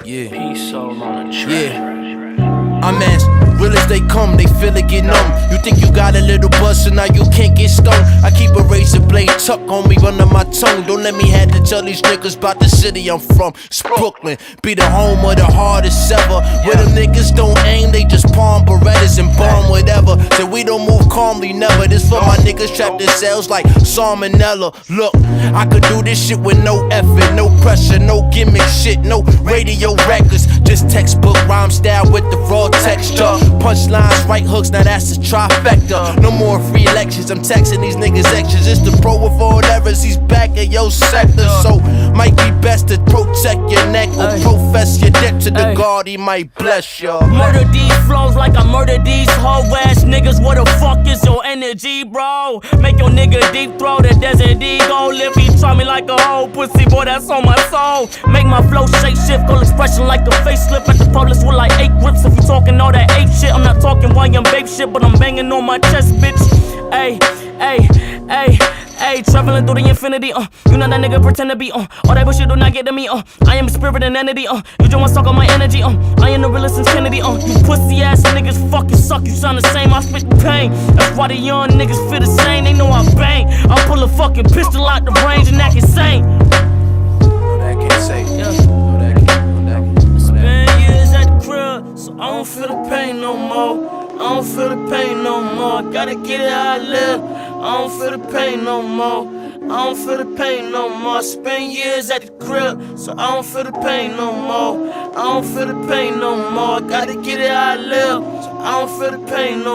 Yeah. Peace all on the track. Yeah. I'm asked, real as they come, they feel it get numb. You think you got a little buzz, so now you can't get stung. I keep a razor blade tucked on me under my tongue. Don't let me have to tell these niggas about the city I'm from. It's Brooklyn, be the home of the hardest ever. Where them niggas don't aim, they just palm Berettas and bomb whatever. So we don't move calmly, never. This for my niggas trapped in cells like salmonella. Look, I could do this shit with no effort, no pressure, no gimmick shit, no radio records. Just textbook rhyme style with the raw texture. Punchlines, right hooks, now that's a trifecta. No more free lectures, I'm texting these niggas extras. It's the pro of all errors, he's back in your sector. So, might be best to protect your neck or profess your debt to the God, he might bless ya. Murder these flows like I murder these hoe ass niggas. What the fuck is your energy, bro? Make your nigga deep throw the desert eagle. If he try me like a hoe pussy, boy, that's on my soul. Make my flow shape shift, goal expression like a facelift. At the police with like 8 whips. If you talking all that 8 shit, I'm not talking while I'm babe shit, but I'm banging on my chest, bitch. Ayy, ayy, ayy, ayy, traveling through the infinity, you know that nigga pretend to be, all that bullshit do not get to me, I am a spirit and entity, you just wanna suck on my energy, I am the realest since Kennedy, you pussy ass niggas fucking suck, you sound the same, I spit pain, that's why the young niggas feel the same, they know I bang, I pull a fucking pistol out the range and act insane. No, that can't say, Yeah. no, that can't. It's been years at the crib, so I don't feel the pain no more. I don't feel the pain no more. Gotta get it how I live. I don't feel the pain no more. I don't feel the pain no more. I spent years at the crib, so I don't feel the pain no more. I don't feel the pain no more. Gotta get it how I live, so I don't feel the pain no more.